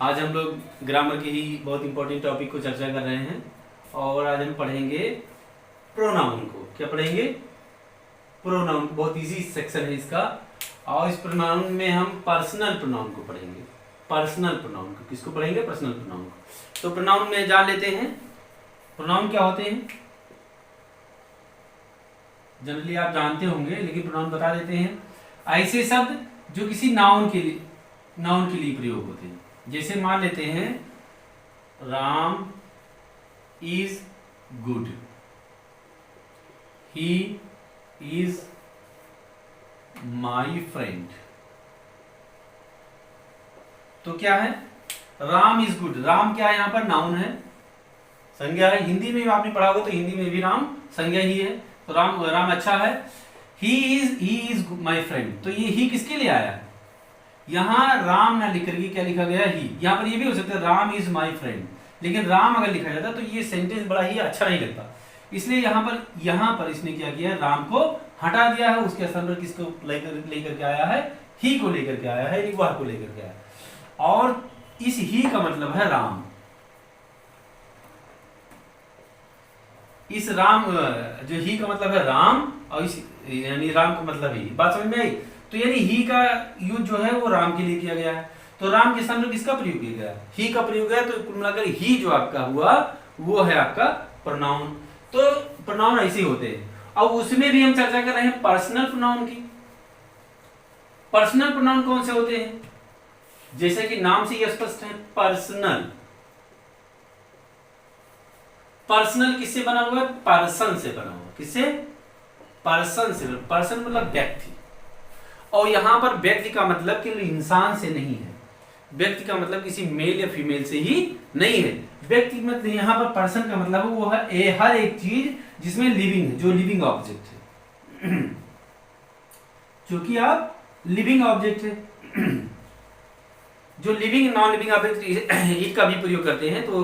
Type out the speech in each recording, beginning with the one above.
आज हम लोग ग्रामर के ही बहुत इंपॉर्टेंट टॉपिक को चर्चा कर रहे हैं और आज हम पढ़ेंगे प्रोनाउन को। क्या पढ़ेंगे? प्रोनाउन। बहुत इजी सेक्शन है इसका। और इस प्रोनाउन में हम पर्सनल प्रोनाउन को पढ़ेंगे। पर्सनल प्रोनाउन को किसको पढ़ेंगे? पर्सनल प्रोनाउन को। तो प्रोनाउन में जान लेते हैं प्रोनाउन क्या होते हैं। जनरली आप जानते होंगे लेकिन प्रोनाउन बता देते हैं। ऐसे शब्द जो किसी नाउन के लिए प्रयोग होते हैं। जैसे मान लेते हैं Ram is good, he is my friend. तो क्या है? Ram is good. राम क्या है? यहां पर नाउन है, संज्ञा है। हिंदी में आपने पढ़ा होगा तो हिंदी में भी राम संज्ञा ही है। तो राम अच्छा है। He is my friend. तो ये ही किसके लिए आया? यहां राम ना लिख करके क्या लिखा गया? ही। यहां पर ये भी हो सकता है राम इज माई फ्रेंड, लेकिन राम अगर लिखा जाता तो ये सेंटेंस बड़ा ही अच्छा नहीं लगता। इसलिए यहां पर इसने क्या किया? राम को हटा दिया है। उसके स्थान पर किसको लेकर के आया है? ही को लेकर के आया है, वह को लेकर के आया है। और इस ही का मतलब है राम। इस राम जो ही का मतलब है राम, और इस यानी राम का मतलब ही। बात समझ में आई? तो यानी ही का यूज जो है वो राम के लिए किया गया है। तो राम के स्थान पर किसका प्रयोग किया गया? ही का प्रयोग है। तो कुल मिलाकर ही जो आपका हुआ वो है आपका प्रोनाउन। तो प्रोनाउन ऐसे होते हैं। अब उसमें भी हम चर्चा कर रहे हैं पर्सनल प्रोनाउन की। पर्सनल प्रोनाउन कौन से होते हैं? जैसे कि नाम से यह स्पष्ट है, पर्सनल। पर्सनल किससे बना हुआ है? पर्सन से बना हुआ। किससे? पर्सन से। पर्सन मतलब व्यक्ति। और यहां पर व्यक्ति का मतलब कि इंसान से नहीं है। व्यक्ति का मतलब किसी मेल या फीमेल से ही नहीं है। व्यक्ति मतलब यहां पर पर्सन का मतलब वो है हर एक चीज जिसमें लिविंग है, जो लिविंग ऑब्जेक्ट है। जो कि आप लिविंग ऑब्जेक्ट है। जो लिविंग नॉन लिविंग ऑब्जेक्ट ईट का भी प्रयोग करते हैं। तो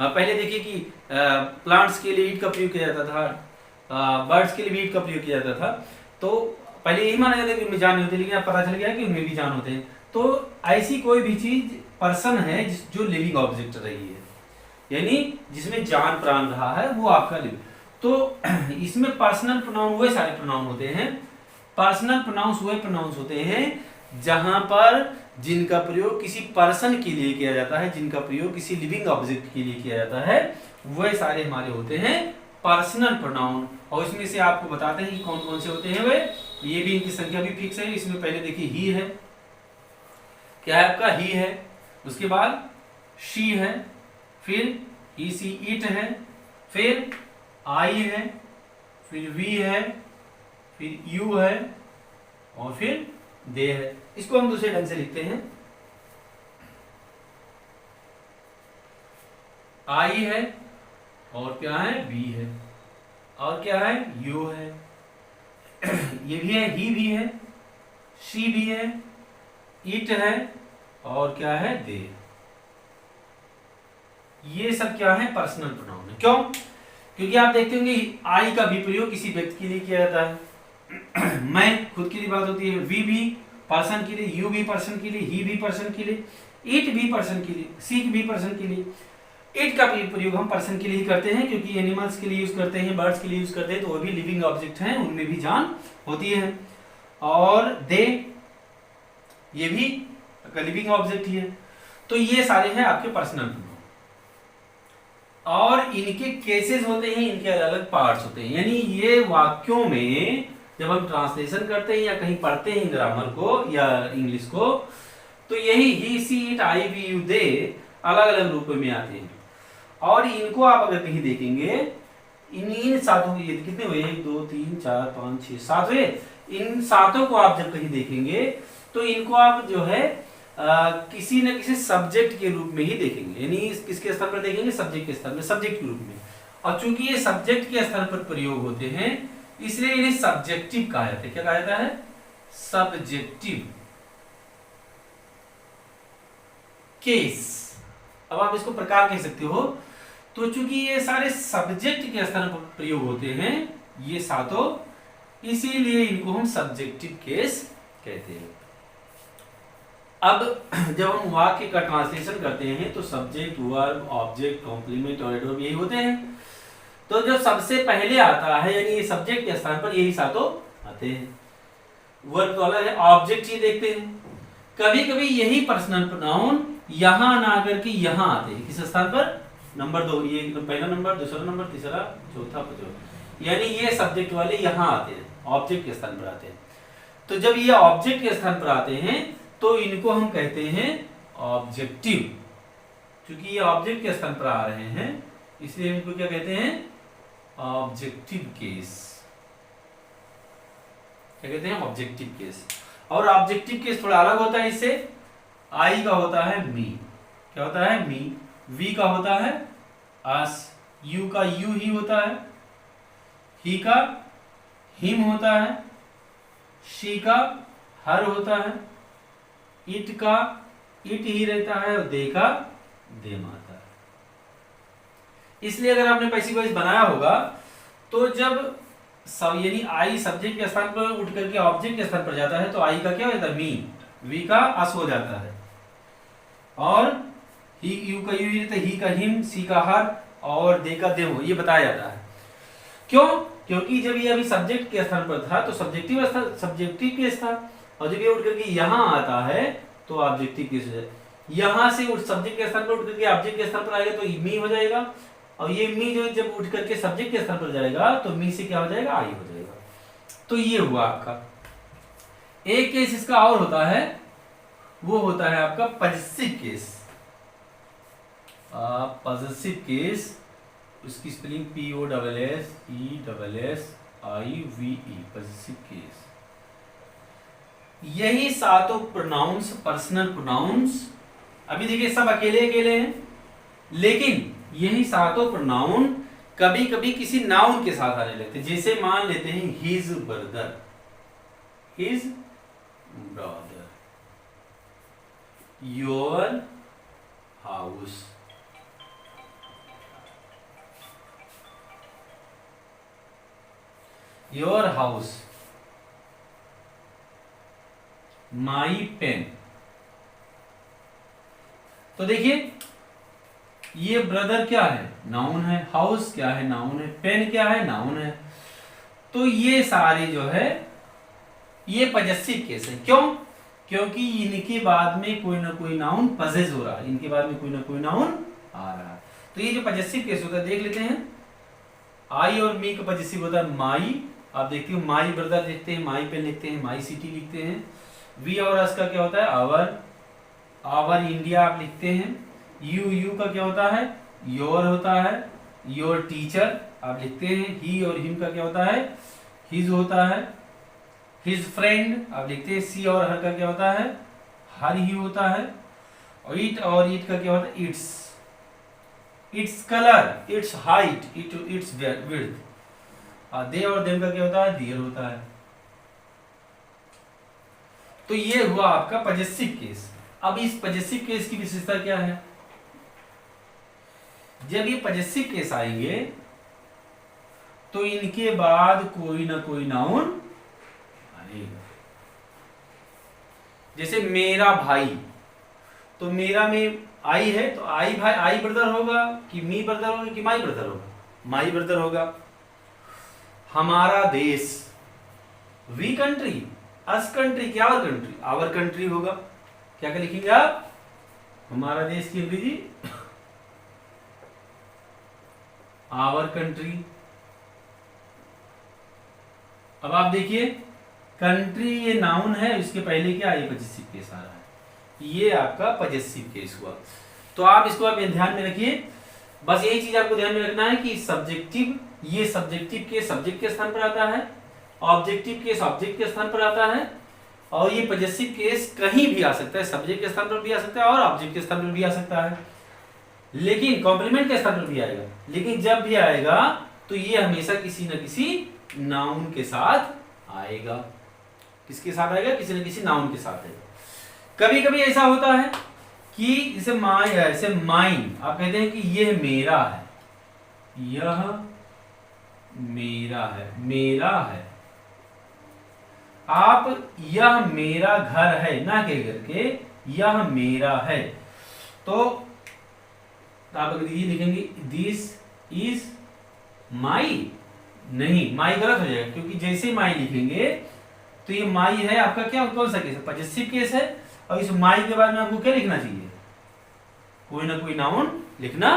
पहले देखिए कि प्लांट्स के लिए ईट का प्रयोग किया जाता था, बर्ड्स के लिए भी ईट का प्रयोग किया जाता था। तो पहले यही माना जाता है कि उनमें जान नहीं होती, लेकिन अब पता चल गया कि उनमें भी जान होते हैं। तो ऐसी कोई भी चीज पर्सन है जो लिविंग ऑब्जेक्ट रही है, यानी जिसमें जान प्राण रहा है, वो आपका लिविंग। तो इसमें पर्सनल प्रोनाउन वही सारे प्रोनाउन होते हैं। पर्सनल प्रोनाउंस वही प्रोनाउंस होते हैं जहां पर जिनका प्रयोग किसी पर्सन के लिए किया जाता है, जिनका प्रयोग किसी लिविंग ऑब्जेक्ट के लिए किया जाता है, वह सारे हमारे होते हैं पर्सनल प्रोनाउन। और इसमें से आपको बताते हैं कि कौन कौन से होते हैं वे। ये भी इनकी संख्या भी फिक्स है। इसमें पहले देखिए ही है। क्या है आपका? ही है। उसके बाद शी है, फिर ही सी इट है, फिर आई है, फिर वी है, फिर यू है, और फिर दे है। इसको हम दूसरे ढंग से लिखते हैं। आई है, और क्या है? वी है, और क्या है? यू है। ये भी है, ही भी है, शी भी है, इट है, और क्या है? दे। ये सब क्या है? पर्सनल प्रोनाउन है। क्यों? क्योंकि आप देखते होंगे आई का भी प्रयोग किसी व्यक्ति के लिए किया जाता है। मैं खुद के लिए बात होती है, वी भी पर्सन के लिए, यू भी पर्सन के लिए, ही भी पर्सन के लिए, इट भी पर्सन के लिए, सी भी पर्सन के लिए। इट का भी प्रयोग हम पर्सन के लिए करते हैं क्योंकि एनिमल्स के लिए यूज करते हैं, बर्ड्स के लिए यूज करते हैं, तो वो भी लिविंग ऑब्जेक्ट हैं, उनमें भी जान होती है। और दे, ये भी लिविंग ऑब्जेक्ट ही है। तो ये सारे हैं आपके पर्सनल प्रोनाउन। और इनके केसेस होते हैं, इनके अलग अलग पार्ट्स होते हैं। यानी ये वाक्यों में जब हम ट्रांसलेशन करते हैं या कहीं पढ़ते हैं ग्रामर को या इंग्लिश को, तो यही he she it I we you they अलग अलग रूपों में आते हैं। और इनको आप अगर कहीं देखेंगे, इन सातों ये कितने हुए? 1 2 3 4 5 6 7 हुए। इन सातों को आप जब कहीं देखेंगे तो इनको आप जो है किसी न किसी सब्जेक्ट के रूप में ही देखेंगे। यानी किसके स्तर पर देखेंगे? सब्जेक्ट के स्तर में, सब्जेक्ट के रूप में। और चूंकि ये सब्जेक्ट के स्तर पर प्रयोग होते हैं, इसलिए इन्हें सब्जेक्टिव कहा जाता है। क्या कहा जाता है? Subjective case. अब आप इसको प्रकार कह सकते हो। तो चूंकि ये सारे सब्जेक्ट के स्तर पर प्रयोग होते हैं, ये सातों, इसीलिए इनको हम सब्जेक्टिव केस कहते हैं। अब जब हम वाक्य का ट्रांसलेशन करते हैं तो सब्जेक्ट, वर्ब, ऑब्जेक्ट, कॉम्प्लीमेंट और एडवर्ब यही होते हैं। तो जो सबसे पहले आता है यानी ये सब्जेक्ट के स्थान पर यही सातों आते हैं। वर्ब तो अलग है, ऑब्जेक्ट ही देखते हैं। कभी कभी यही पर्सनल प्रोनाउन यहां ना करके यहां आते हैं। किस स्थान पर? नंबर 2, ये पहला नंबर, दूसरा नंबर, तीसरा, चौथा, पांचवा, यानी ये सब्जेक्ट वाले यहां आते हैं, ऑब्जेक्ट के स्थान पर आते हैं। तो जब ये ऑब्जेक्ट के स्थान पर आते हैं तो इनको हम कहते हैं ऑब्जेक्टिव। क्योंकि ये ऑब्जेक्ट के स्थान पर आ रहे हैं इसलिए इनको क्या कहते हैं? Objective case. क्या कहते हैं? Objective case. और ऑब्जेक्टिव केस थोड़ा अलग होता है इससे। आई का होता है मी। क्या होता है? मी। वी का होता है अस। यू का यू ही होता है। ही का हिम होता है। शी का हर होता है। इट का इट ही रहता है और दे का देम आता है। इसलिए अगर आपने पैसिव वॉइस बनाया होगा तो जब सब यानी आई सब्जेक्ट के स्थान पर उठ करके ऑब्जेक्ट के स्थान पर जाता है तो आई का क्या हो जाता है? मी। वी का अस हो जाता है और ही यू का यू रहता है। ही का हिम, सी का हर और दे का देम, ये बताया जाता है। क्यों? क्योंकि जब ये अभी सब्जेक्ट के स्थान पर था तो सब्जेक्टिव केस था और जब ये उठ करके यहां आता है तो ऑब्जेक्टिव केस हो जाएगा। यहां से उठ सब्जेक्ट के स्थान पर उठ करके ऑब्जेक्ट के स्थान पर आएगा तो मी हो जाएगा और ये मी जो जब उठ करके सब्जेक्ट के स्थान पर जाएगा तो मी से क्या हो जाएगा? आई हो जाएगा। तो ये हुआ आपका। एक केस इसका और होता है, वो होता है आपका पॉजेसिव केस। पॉजेसिव केस, उसकी स्पेलिंग POSSESSIVE, पॉजेसिव केस। यही सातों प्रोनाउंस पर्सनल प्रोनाउंस, अभी देखिए सब अकेले अकेले हैं, लेकिन यही सातों प्रोनाउन कभी कभी किसी नाउन के साथ आने लगते हैं। जैसे मान लेते हैं his brother, his brother, your house, your house, my pen. तो देखिए ये ब्रदर क्या है? नाउन है। हाउस क्या है? नाउन है। पेन क्या है? नाउन है। तो ये सारे जो है ये पॉजेसिव केस है। क्यों? क्योंकि इनके बाद में कोई ना कोई नाउन पजेस हो रहा है, इनके बाद में कोई ना कोई नाउन आ रहा है। तो ये जो पॉजेसिव केस होता है देख लेते हैं। आई और मी का पॉजेसिव होता है माई। आप देखते हो माई ब्रदर लिखते हैं, माई पेन लिखते हैं, माई सिटी लिखते हैं। वी और अस का क्या होता है? आवर, आवर इंडिया आप लिखते हैं। यू का क्या होता है? योर होता है। योर टीचर आप लिखते हैं। ही और हिम का क्या होता है? हिज होता है। हिज फ्रेंड आप लिखते हैं। सी और हर का क्या होता है? हर ही होता है। और इट का क्या होता है? Its. Its colour, its height, its width. They और देम का क्या होता है? देयर होता है। तो ये हुआ आपका पॉजेसिव केस। अब इस पॉजेसिव केस की विशेषता क्या है? जब ये पॉजेसिव केस आएंगे तो इनके बाद कोई ना कोई नाउन आएगा। जैसे मेरा भाई, तो मेरा में आई है तो आई भाई, आई ब्रदर होगा कि मी ब्रदर होगा कि माई ब्रदर होगा? माई ब्रदर होगा। हमारा देश, वी कंट्री, अस कंट्री, क्या आवर कंट्री? आवर कंट्री होगा। क्या क्या लिखेंगे आप? हमारा देश की अंग्रेजी आवर कंट्री। अब आप देखिए कंट्री ये नाउन है, इसके पहले क्या? ये पॉजेसिव केस आ रहा है। ये आपका पॉजेसिव केस हुआ। तो आप इसको आप ध्यान में रखिए। बस यही चीज आपको ध्यान में रखना है कि सब्जेक्टिव, ये सब्जेक्टिव केस सब्जेक्ट के स्थान पर आता है, ऑब्जेक्टिव केस ऑब्जेक्ट के स्थान पर आता है, और ये पॉजेसिव केस कहीं भी आ सकता है। सब्जेक्ट के स्थान पर भी आ सकता है और ऑब्जेक्ट के स्थान पर भी आ सकता है, लेकिन कॉम्प्लीमेंट के स्थान पर भी आएगा। लेकिन जब भी आएगा तो ये हमेशा किसी न किसी नाउन के साथ आएगा। किसके साथ आएगा? किसी न किसी नाउन के साथ आएगा। कभी कभी ऐसा होता है कि जैसे माई है, जैसे माइन, आप कहते हैं कि यह मेरा है, यह मेरा है, मेरा है। आप यह मेरा घर है ना कह करके यह मेरा है। तो आप अगर ये लिखेंगे दिस इज माई, नहीं माई गलत हो जाएगा, क्योंकि जैसे ही माई लिखेंगे तो ये माई है आपका क्या, कौन सा केस है, पॉजेसिव केस है। और इस माई के बाद में आपको क्या लिखना चाहिए, कोई ना कोई नाउन लिखना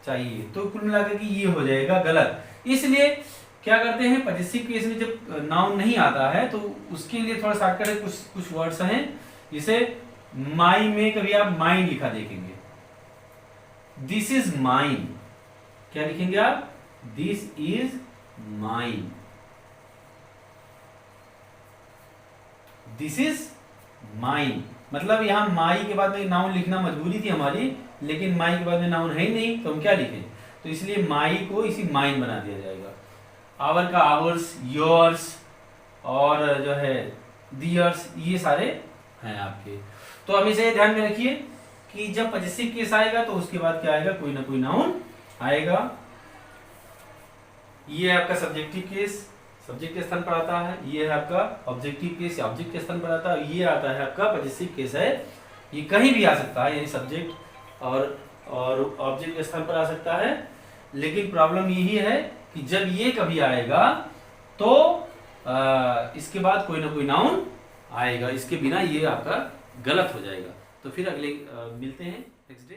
चाहिए। तो कुल मिलाकर के ये हो जाएगा गलत। इसलिए क्या करते हैं, पॉजेसिव केस में जब नाउन नहीं आता है तो उसके लिए थोड़ा शॉर्टकट है, कुछ वर्ड्स हैं, जैसे माई में कभी आप माइन लिखा देखेंगे, दिस इज माइन, क्या लिखेंगे आप, this is mine, this is mine. मतलब यहां माई के बाद में नाउन लिखना मजबूरी थी हमारी, लेकिन माई के बाद में नाउन है ही नहीं, तो हम क्या लिखें, तो इसलिए माई को इसी माइन बना दिया जाएगा। आवर का आवर्स, योर्स और जो है दियर्स, ये सारे हैं आपके। तो हमेशा ये ध्यान में रखिए कि जब पॉजेसिव केस आएगा तो उसके बाद क्या आएगा, कोई ना कोई नाउन आएगा। ये है आपका सब्जेक्टिव केस, सब्जेक्ट के स्थान पर आता है। ये है आपका ऑब्जेक्टिव केस, ऑब्जेक्ट के स्थान पर आता है। ये आता है आपका पॉजेसिव केस है, ये कहीं भी आ सकता है, यानी सब्जेक्ट और ऑब्जेक्ट के स्थान पर आ सकता है। लेकिन प्रॉब्लम यही है कि जब ये कभी आएगा तो इसके बाद कोई ना कोई नाउन आएगा, इसके बिना ये आपका गलत हो जाएगा। तो फिर अगले मिलते हैं नेक्स्ट डे।